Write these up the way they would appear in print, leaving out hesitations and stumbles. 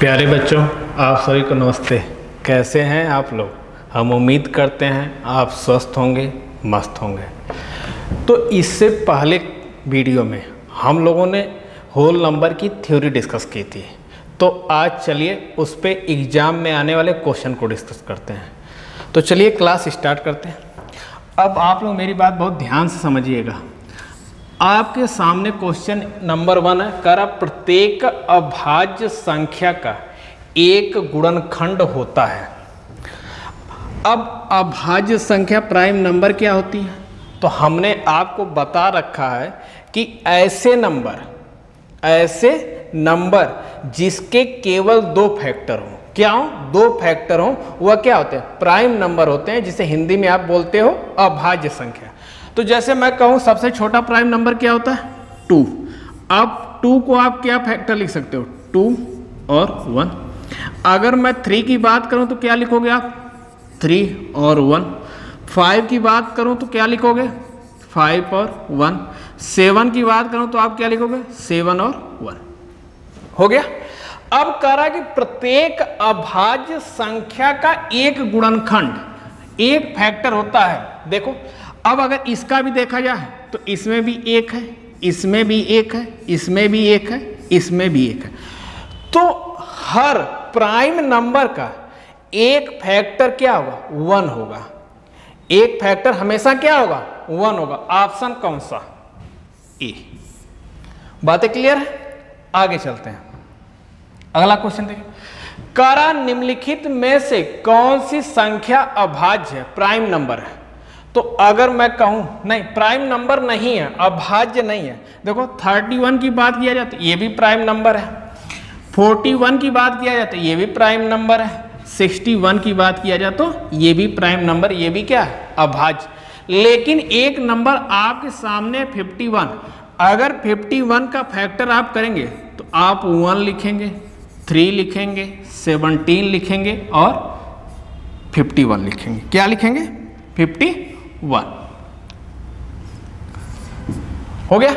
प्यारे बच्चों, आप सभी को नमस्ते। कैसे हैं आप लोग? हम उम्मीद करते हैं आप स्वस्थ होंगे, मस्त होंगे। तो इससे पहले वीडियो में हम लोगों ने होल नंबर की थ्योरी डिस्कस की थी, तो आज चलिए उस पे एग्ज़ाम में आने वाले क्वेश्चन को डिस्कस करते हैं। तो चलिए क्लास स्टार्ट करते हैं। अब आप लोग मेरी बात बहुत ध्यान से समझिएगा। आपके सामने क्वेश्चन नंबर 1 है, करा प्रत्येक अभाज्य संख्या का एक गुणनखंड होता है। अब अभाज्य संख्या प्राइम नंबर क्या होती है? तो हमने आपको बता रखा है कि ऐसे नंबर जिसके केवल 2 फैक्टर हों, क्या हो? 2 फैक्टर हों, वह क्या होते हैं? प्राइम नंबर होते हैं, जिसे हिंदी में आप बोलते हो अभाज्य संख्या। तो जैसे मैं कहूँ सबसे छोटा प्राइम नंबर क्या होता है? 2। अब 2 को आप क्या फैक्टर लिख सकते हो? 2 और 1। अगर मैं 3 की बात करूँ तो क्या लिखोगे आप? 3 और 1। 5 की बात करूँ तो क्या लिखोगे? 5 और 1। 7 की बात करूँ तो आप क्या लिखोगे? 7 और 1। हो गया। अब कह रहा है कि प्रत्येक अभाज्य संख्या का एक गुणनखंड, एक फैक्टर होता है। देखो, अब अगर इसका भी देखा जाए तो इसमें भी 1 है, इसमें भी 1 है, इसमें भी 1 है, इसमें भी 1 है। तो हर प्राइम नंबर का एक फैक्टर क्या होगा? 1 होगा। एक फैक्टर हमेशा क्या होगा? 1 होगा। ऑप्शन कौन सा? ए। बातें क्लियर है? आगे चलते हैं। अगला क्वेश्चन देखिए, करा निम्नलिखित में से कौन सी संख्या अभाज्य है, प्राइम नंबर है? तो अगर मैं कहूं नहीं, प्राइम नंबर नहीं है, अभाज्य नहीं है। देखो 31 की बात किया जाए तो ये भी प्राइम नंबर है, 41 की बात किया जाए तो ये भी प्राइम नंबर है, 61 की बात किया जाए तो ये भी प्राइम नंबर, ये भी क्या है? अभाज्य। लेकिन एक नंबर आपके सामने 51, अगर 51 का फैक्टर आप करेंगे तो आप 1 लिखेंगे, 3 लिखेंगे, 17 लिखेंगे और 51 लिखेंगे। क्या लिखेंगे? 51। हो गया।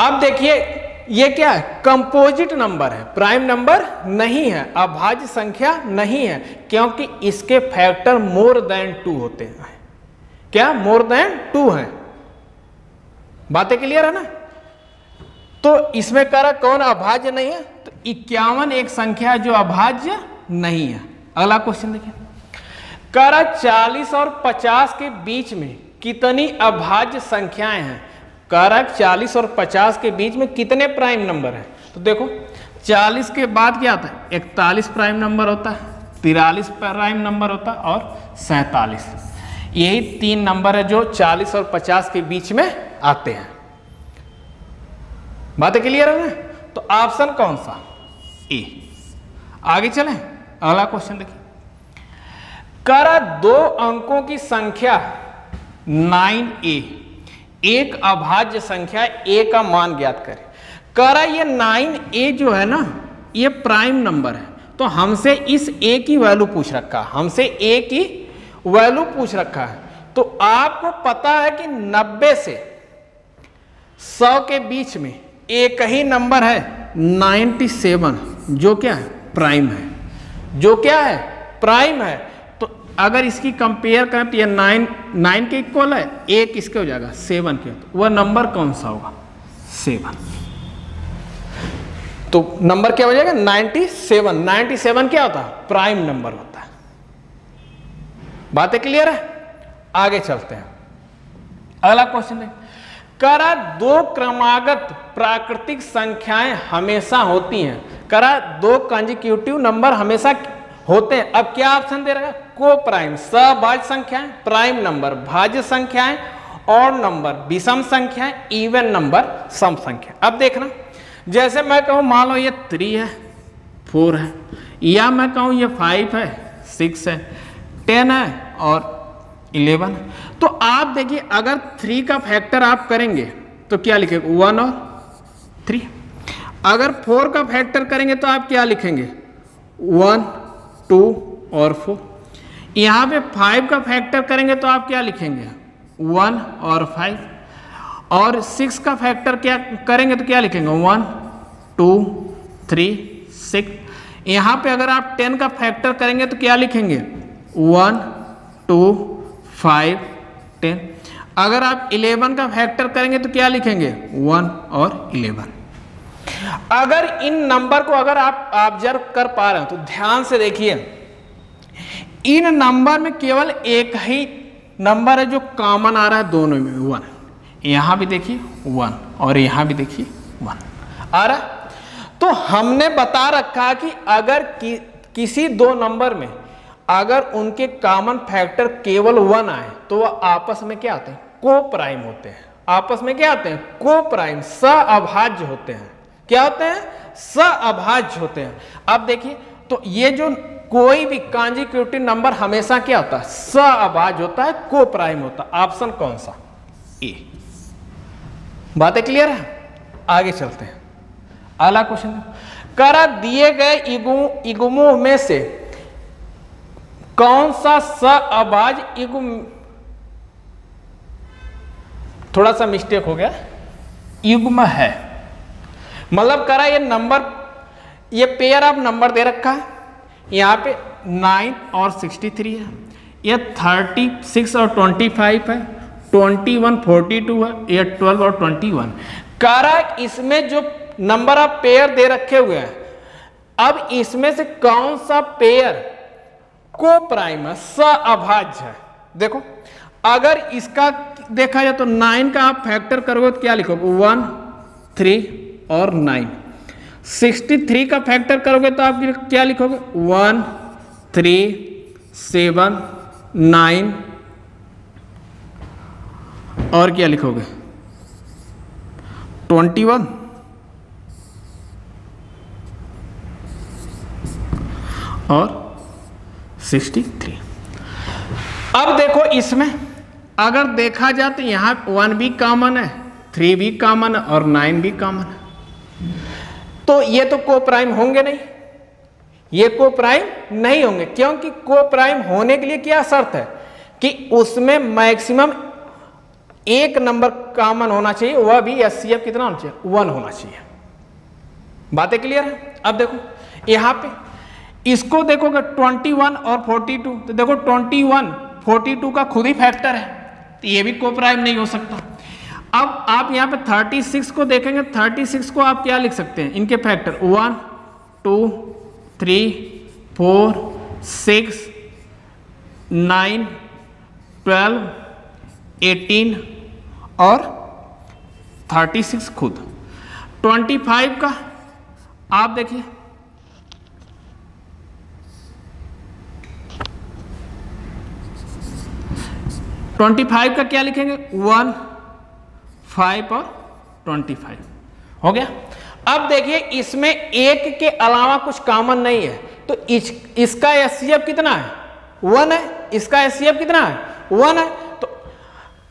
अब देखिए ये क्या है? कंपोजिट नंबर है, प्राइम नंबर नहीं है, अभाज्य संख्या नहीं है, क्योंकि इसके फैक्टर मोर देन 2 होते हैं। क्या? मोर देन 2 है। बातें क्लियर है ना? तो इसमें करा कौन अभाज्य नहीं है? तो 51 एक संख्या जो अभाज्य नहीं है। अगला क्वेश्चन देखिए, करा 40 और 50 के बीच में कितनी अभाज्य संख्याएं हैं? करा 40 और 50 के बीच में कितने प्राइम नंबर हैं? तो देखो 40 के बाद क्या आता है? 41 प्राइम नंबर होता है, 43 प्राइम नंबर होता है और 47। यही 3 नंबर है जो 40 और 50 के बीच में आते हैं। बातें क्लियर है ना? तो ऑप्शन कौन सा? ए। आगे चलें। अगला क्वेश्चन देखिए, करा 2 अंकों की संख्या 9a, एक अभाज्य संख्या a का मान ज्ञात करें। करा ये 9a जो है ना, ये प्राइम नंबर है, तो हमसे इस a की वैल्यू पूछ रखा है, हमसे a की वैल्यू पूछ रखा है। तो आपको पता है कि 90 से 100 के बीच में एक ही नंबर है 97, जो क्या है? प्राइम है। जो क्या है? प्राइम है। तो अगर इसकी कंपेयर करें तो ये 9 के इक्वल है, 1 किसके हो जाएगा? 7 के। तो वह नंबर कौन सा होगा? 7। तो नंबर क्या हो जाएगा? 97। 97 क्या होता है? प्राइम नंबर होता है। बातें क्लियर है? आगे चलते हैं। अगला क्वेश्चन देखिए, करा 2 क्रमागत प्राकृतिक संख्याएं हमेशा होती हैं। करा 2 कंसेक्यूटिव नंबर हमेशा होते हैं। अब क्या ऑप्शन दे रहा है? को प्राइम, सभाज्य संख्याएं, प्राइम नंबर, भाज्य संख्याएं, ऑड नंबर, विषम संख्याएं, इवन नंबर, सम संख्या। अब देखना, जैसे मैं कहूँ मान लो ये 3 है, 4 है, या मैं कहूँ ये 5 है, 6 है, 10 है और 11 है। तो आप देखिए अगर 3 का फैक्टर आप करेंगे तो क्या लिखेंगे? 1 और 3। अगर 4 का फैक्टर करेंगे तो आप क्या लिखेंगे? 1, 2 और 4। यहाँ पे 5 का फैक्टर करेंगे तो आप क्या लिखेंगे? 1 और 5। और 6 का फैक्टर क्या करेंगे तो क्या लिखेंगे? 1, 2, 3, 6। यहाँ पे अगर आप 10 का फैक्टर करेंगे तो क्या लिखेंगे 1 2 5 10। अगर आप 11 का फैक्टर करेंगे तो क्या लिखेंगे 1 और 11। अगर इन नंबर को अगर आप ऑब्जर्व कर पा रहे हो तो ध्यान से देखिए, इन नंबर में केवल एक ही नंबर है जो कॉमन आ रहा है दोनों में 1। यहां भी देखिए 1 और यहां भी देखिए 1 आ रहा है। तो हमने बता रखा कि अगर किसी दो नंबर में अगर उनके कॉमन फैक्टर केवल 1 आए तो वह आपस में क्या आते हैं को प्राइम होते हैं। आपस में क्या आते हैं को प्राइम, सहअभाज्य होते हैं। क्या होते हैं सहअभाज्य होते हैं। अब देखिए तो ये जो कोई भी कॉन्जिक्यूटिव नंबर हमेशा क्या होता है सहअभाज्य होता है, को प्राइम होता है। ऑप्शन कौन सा ए। बातें क्लियर है, आगे चलते हैं। अगला क्वेश्चन करा दिए गए इगुमों में से कौन सा सहअभाज्य इगुम, थोड़ा सा मिस्टेक हो गया, युग्म है। मतलब करा ये नंबर, ये पेयर ऑफ नंबर दे रखा है, यहाँ पे 9 और 63 है, ये 36 और 25 है, 21 42 है, ये 12 और 21। करा इसमें जो नंबर ऑफ पेयर दे रखे हुए हैं, अब इसमें से कौन सा पेयर को प्राइम है, सहअभाज्य है। देखो अगर इसका देखा जाए तो 9 का आप फैक्टर करोगे तो क्या लिखोगे 1 3 और 9। 63 का फैक्टर करोगे तो आप क्या लिखोगे 1 3 7 9 और क्या लिखोगे 21 और 63। अब देखो इसमें अगर देखा जाए तो यहां 1 भी कॉमन है, 3 भी कॉमन है और 9 भी कॉमन है। तो ये तो को प्राइम होंगे नहीं, ये को प्राइम नहीं होंगे, क्योंकि को प्राइम होने के लिए क्या शर्त है कि उसमें मैक्सिमम एक नंबर कॉमन होना चाहिए, वह भी एचसीएफ कितना होना चाहिए 1 होना चाहिए। बातें क्लियर है। अब देखो यहां पे इसको देखोगे 21 और 42, तो देखो 21 42 का खुद ही फैक्टर है, तो ये भी को प्राइम नहीं हो सकता। अब आप यहाँ पे 36 को देखेंगे, 36 को आप क्या लिख सकते हैं इनके फैक्टर 1 2 3 4 6 9 12 18 और 36 खुद। 25 का आप देखिए 25 का क्या लिखेंगे 1 5 और 25 हो गया। अब देखिए इसमें एक के अलावा कुछ कॉमन नहीं है, तो इसका एचसीएफ कितना है 1 है, इसका एचसीएफ कितना है 1 है। तो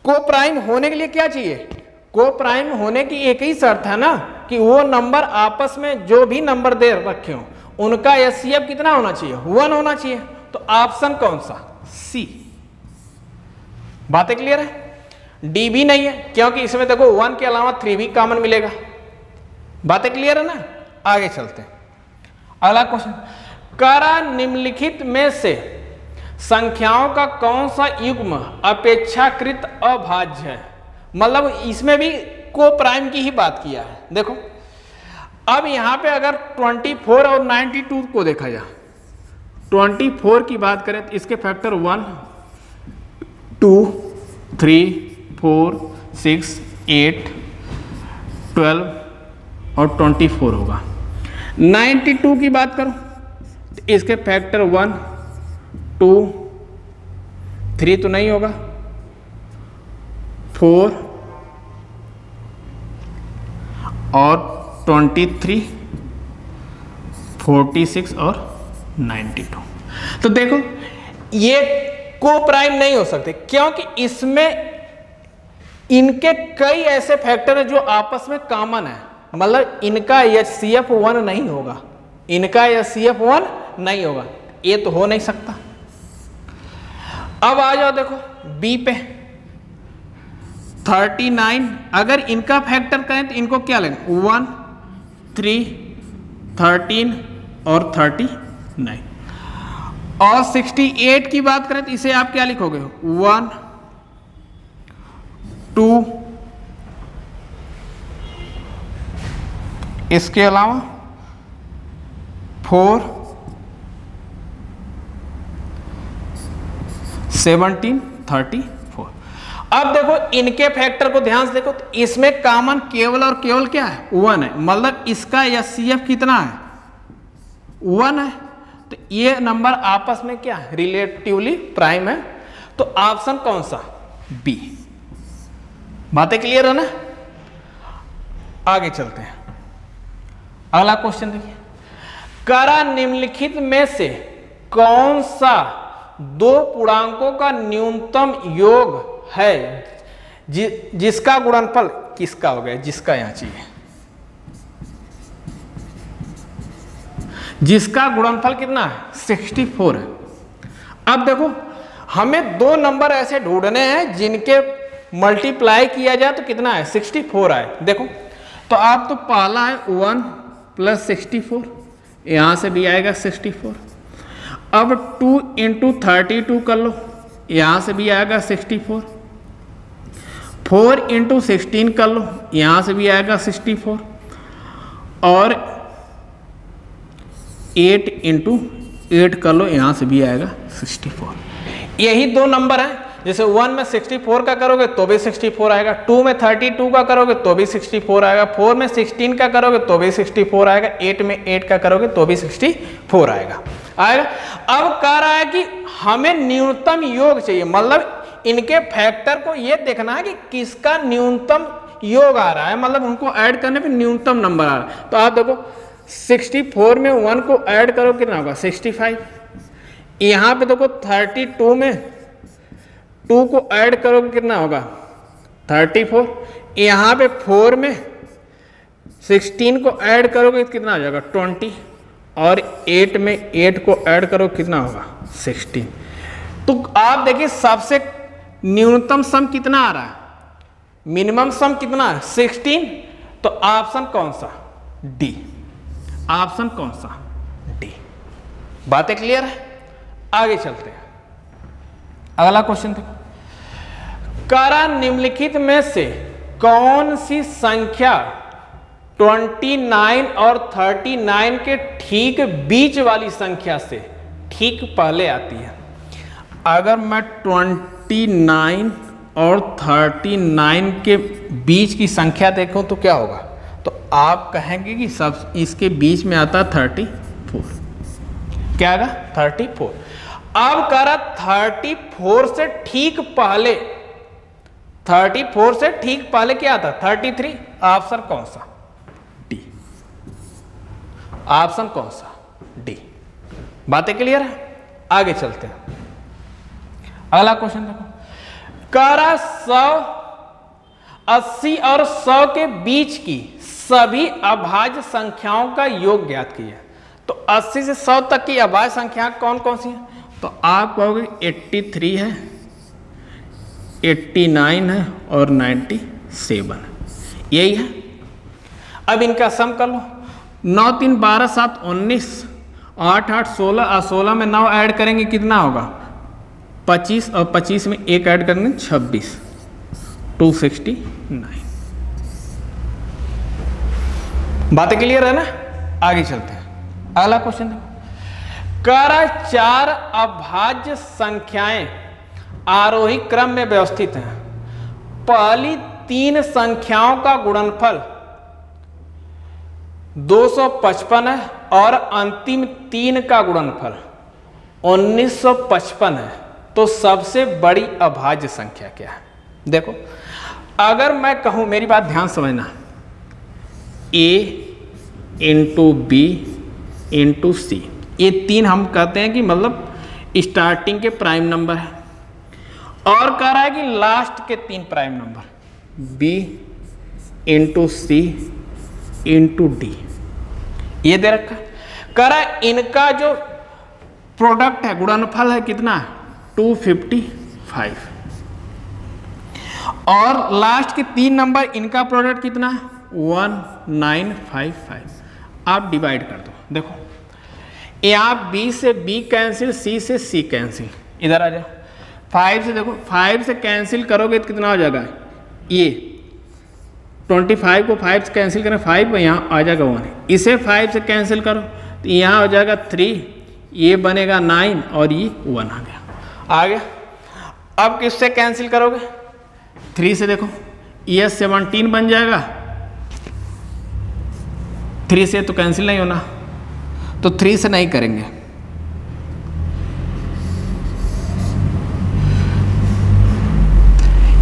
को प्राइम होने के लिए क्या चाहिए, को प्राइम होने की एक ही शर्त है ना कि वो नंबर आपस में जो भी नंबर दे रखे हो उनका एचसीएफ कितना होना चाहिए 1 होना चाहिए। तो ऑप्शन कौन सा सी। बातें क्लियर है। डी भी नहीं है क्योंकि इसमें देखो 1 के अलावा 3 भी कॉमन मिलेगा। बातें क्लियर है ना, आगे चलते हैं। अगला क्वेश्चन करा निम्नलिखित में से संख्याओं का कौन सा युग्म अपेक्षाकृत अभाज्य है। मतलब इसमें भी को प्राइम की ही बात किया है। देखो अब यहां पे अगर 24 और 92 को देखा जाए, 24 की बात करें तो इसके फैक्टर 1 2 3 4 6 8 12 और 24 होगा। 92 की बात करो तो इसके फैक्टर 1 2 3 तो नहीं होगा, 4 और 23 46 और 92। तो देखो ये को प्राइम नहीं हो सकते क्योंकि इसमें इनके कई ऐसे फैक्टर हैं जो आपस में कॉमन है। मतलब इनका एचसीएफ 1 नहीं होगा, इनका एचसीएफ 1 नहीं होगा, ये तो हो नहीं सकता। अब आ जाओ देखो बी पे 39, अगर इनका फैक्टर करें तो इनको क्या लेंगे 1 3 13 और 39। और 68 की बात करें तो इसे आप क्या लिखोगे, 1 2, इसके अलावा 4 17 34। अब देखो इनके फैक्टर को ध्यान से देखो, तो इसमें कॉमन केवल और केवल क्या है, 1 है, मतलब इसका HCF कितना है, 1 है। तो ये नंबर आपस में क्या है, रिलेटिवली प्राइम है। तो ऑप्शन कौन सा, बी। बातें क्लियर है ना। आगे चलते हैं, अगला क्वेश्चन देखिए, करा निम्नलिखित में से कौन सा दो पूर्णांकों का न्यूनतम योग है जिसका गुणनफल किसका हो गया, जिसका यहां चाहिए, जिसका गुणनफल कितना है, 64 है। अब देखो हमें दो नंबर ऐसे ढूंढने हैं जिनके मल्टीप्लाई किया जाए तो कितना है, 64 आए। देखो तो आप तो पहला है 1 + 64, यहां से भी आएगा 64। अब 2 × 32 कर लो, यहां से भी आएगा 64। 4 × 16 कर लो, यहां से भी आएगा 64। और 8 × 8 कर लो, यहां से भी आएगा 64। यही दो नंबर हैं, जैसे 1 में 64 का करोगे तो भी 64 आएगा, 2 में 32 का करोगे तो भी 64 आएगा, 4 में 16 का करोगे तो भी 64 आएगा, 8 में 8 का करोगे तो भी 64 आएगा। अब कह रहा है कि हमें न्यूनतम योग चाहिए, मतलब इनके फैक्टर को ये देखना है कि किसका न्यूनतम योग आ रहा है, मतलब उनको ऐड करने पे न्यूनतम नंबर आ रहा है। तो आप देखो 64 में 1 को ऐड करो कितना होगा, 65। यहाँ पे देखो 32 में 2 को ऐड करोगे कितना होगा, 34। यहाँ पे 4 में 16 को ऐड करोगे कितना हो जाएगा, 20। और 8 में 8 को ऐड करो कितना होगा, 16। तो आप देखिए सबसे न्यूनतम सम कितना आ रहा है, मिनिमम सम कितना है, 16। तो ऑप्शन कौन सा, डी। ऑप्शन कौन सा, डी। बातें क्लियर है। आगे चलते हैं, अगला क्वेश्चन देखो, करा निम्नलिखित में से कौन सी संख्या 29 और 39 के ठीक बीच वाली संख्या से ठीक पहले आती है। अगर मैं 29 और 39 के बीच की संख्या देखूं तो क्या होगा, तो आप कहेंगे कि सब इसके बीच में आता 34। क्या आएगा, 34। अब करा 34 से ठीक पहले, 34 से ठीक पहले क्या आता, 33। ऑप्शन कौन सा, डी। ऑप्शन कौन सा, डी। बातें क्लियर है। आगे चलते हैं, अगला क्वेश्चन देखो, करा 100, 80 और 100 के बीच की सभी अभाज्य संख्याओं का योग ज्ञात कीजिए। तो 80 से 100 तक की अभाज्य संख्या कौन कौन सी है, तो आप कहोगे 83 है, 89 है और 97 है, यही है। अब इनका सम कर लो, 9 3 12 7 19, 8 8 16, और 16 में 9 ऐड करेंगे कितना होगा, 25, और 25 में 1 ऐड करेंगे 26, 269। बातें क्लियर है ना। आगे चलते हैं, अगला क्वेश्चन देखो, करा 4 अभाज्य संख्याएं आरोही क्रम में व्यवस्थित हैं। पहली 3 संख्याओं का गुणनफल 255 है और अंतिम 3 का गुणनफल 1955 है। तो सबसे बड़ी अभाज्य संख्या क्या है। देखो अगर मैं कहूं, मेरी बात ध्यान समझना, a × b × c, ये 3 हम कहते हैं कि मतलब स्टार्टिंग के प्राइम नंबर है, और कह रहा है कि लास्ट के 3 prime number b × c × d, ये दे रखा है। कह रहा है इनका जो प्रोडक्ट है, गुणनफल है कितना, 255, और लास्ट के 3 नंबर इनका प्रोडक्ट कितना है, 1955। आप डिवाइड कर दो। देखो यहाँ B से B कैंसिल, C से C कैंसिल, इधर आ जाओ। 5 से देखो, 5 से कैंसिल करोगे तो कितना हो जाएगा, ये 25 को 5 से कैंसिल करें 5, यहाँ आ जाएगा 1। इसे 5 से कैंसिल करो तो यहाँ हो जाएगा 3, ये बनेगा 9 और ये 1 आ गया। आ गया। अब किससे कैंसिल करोगे, 3 से देखो, ये 17 बन जाएगा। 3 से तो कैंसिल नहीं होना, तो 3 से नहीं करेंगे।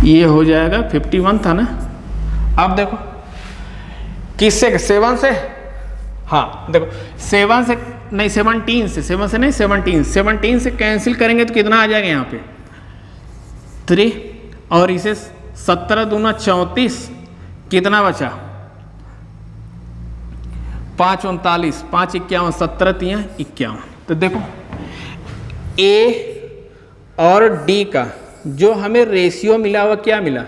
ये हो जाएगा 51 था ना। अब देखो किससे, 7 से, हाँ देखो 7 से नहीं 17 से, 7 से नहीं 17 से कैंसिल करेंगे तो कितना आ जाएगा यहाँ पे 3, और इसे 17 दूना 34, कितना बचा 5 39, 5 51, 17 3 51। तो देखो ए और डी का जो हमें रेशियो मिला हुआ क्या मिला,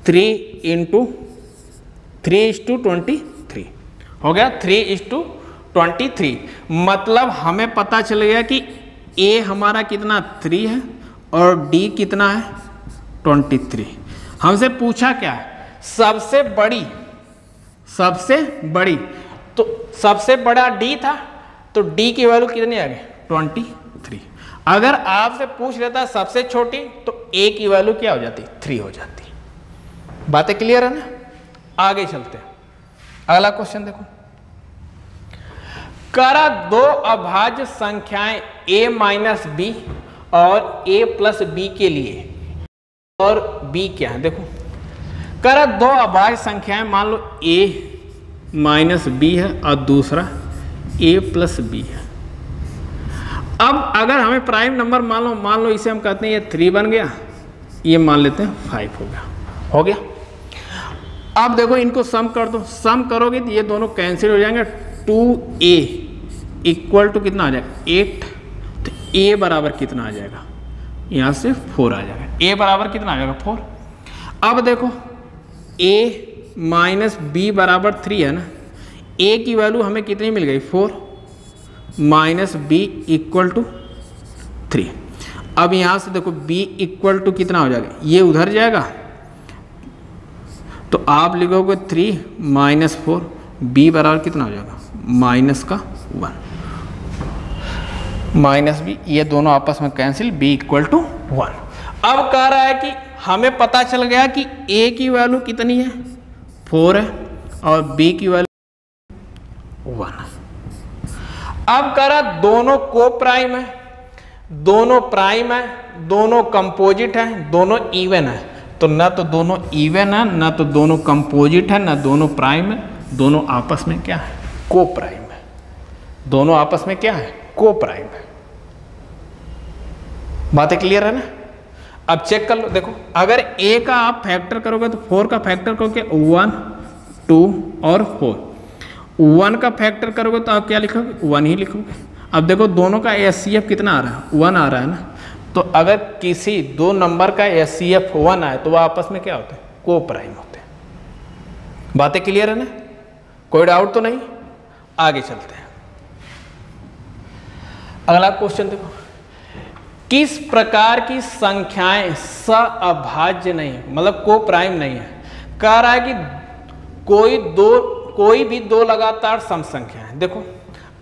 3:3:23 हो गया, 3:23। मतलब हमें पता चल गया कि ए हमारा कितना 3 है और डी कितना है 23। हमसे पूछा क्या है, सबसे बड़ी, तो सबसे बड़ा डी था तो डी की वैल्यू कितनी आ गई 23। अगर आपसे पूछ लेता सबसे छोटी तो ए की वैल्यू क्या हो जाती 3 हो जाती। बातें क्लियर है ना। आगे चलते हैं, अगला क्वेश्चन देखो। करा दो अभाज्य संख्याएं a माइनस बी और a प्लस बी के लिए, और b क्या है देखो। करा दो अभाज्य संख्याएं, मान लो a माइनस बी है और दूसरा a प्लस बी है। अब अगर हमें प्राइम नंबर मान लो इसे हम कहते हैं ये 3 बन गया, ये मान लेते हैं 5 हो गया। अब देखो इनको सम कर दो, सम करोगे तो ये दोनों कैंसिल हो जाएंगे। 2a इक्वल टू कितना आ जाएगा 8, तो a बराबर कितना आ जाएगा, यहाँ से 4 आ जाएगा। a बराबर कितना आ जाएगा 4। अब देखो a माइनस बी बराबर 3 है ना, a की वैल्यू हमें कितनी मिल गई 4, माइनस बी इक्वल टू 3। अब यहाँ से देखो b इक्वल टू कितना हो जाएगा, ये उधर जाएगा तो आप लिखोगे 3 माइनस 4, b बराबर कितना हो जाएगा माइनस का 1, माइनस बी, ये दोनों आपस में कैंसिल, b इक्वल टू 1। अब कह रहा है कि हमें पता चल गया कि a की वैल्यू कितनी है 4 है और b की वैल्यू 1 है। अब कह रहा दोनों को प्राइम है, दोनों कंपोजिट है, दोनों इवन है। तो ना तो दोनों इवन है, ना तो दोनों कंपोजिट है, ना दोनों प्राइम है, दोनों आपस में क्या है को प्राइम है। दोनों आपस में क्या है को प्राइम है। बातें क्लियर है ना। अब चेक कर लो, देखो अगर a का आप फैक्टर करोगे तो 4 का फैक्टर करोगे 1 2 और 4। 1 का फैक्टर करोगे तो आप क्या लिखोगे 1 ही लिखोगे। अब देखो दोनों का HCF कितना आ रहा है 1 आ रहा है ना, तो अगर किसी दो नंबर का HCF 1 आए तो वह आपस में क्या होते हैं को प्राइम होते हैं। बातें क्लियर है ना, कोई डाउट तो नहीं। आगे चलते हैं, अगला क्वेश्चन देखो। किस प्रकार की संख्याएं सअभाज्य नहीं है, मतलब को प्राइम नहीं है। कह रहा है कि कोई भी दो लगातार सम संख्याएं, देखो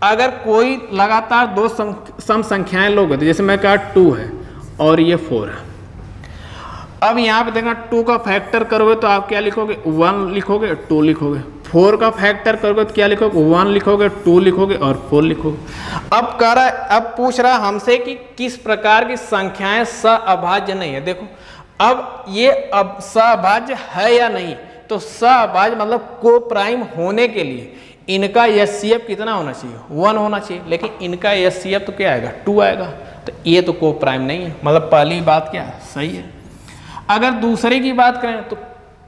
अगर कोई लगातार दो सम संख्याएं लोगे तो जैसे मैं कहा 2 है और ये 4 है। अब यहाँ पे देखना 2 का फैक्टर करोगे तो आप क्या लिखोगे 1 लिखोगे 2 लिखोगे। 4 का फैक्टर करोगे तो क्या लिखोगे 1 लिखोगे 2 लिखोगे और 4 लिखोगे। अब पूछ रहा है हमसे कि किस प्रकार की संख्याएं सअभाज्य नहीं है। देखो अब ये अब सअभाज्य है या नहीं, तो सअभाज्य मतलब को प्राइम होने के लिए इनका HCF कितना होना चाहिए 1 होना चाहिए, लेकिन इनका HCF तो क्या आएगा 2 आएगा, तो ये तो को प्राइम नहीं है। मतलब पहली बात क्या है सही है। अगर दूसरे की बात करें तो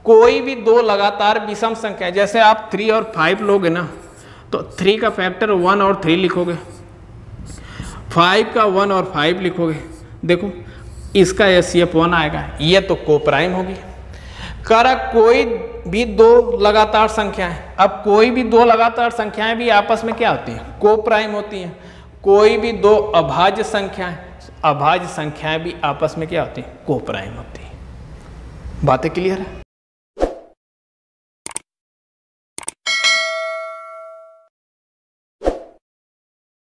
कोई भी दो लगातार विषम संख्या, जैसे आप 3 और 5 लोगे ना तो 3 का फैक्टर 1 और 3 लिखोगे, 5 का 1 और 5 लिखोगे। देखो इसका HCF 1 आएगा, ये तो को प्राइम होगी। कारक कोई भी दो लगातार संख्याएं, अब कोई भी दो लगातार संख्याएं भी आपस में क्या होती हैं, को प्राइम होती हैं। कोई भी दो अभाज्य संख्याएं, अभाज्य संख्याएं भी आपस में क्या होती हैं, को प्राइम होती हैं। बातें क्लियर है?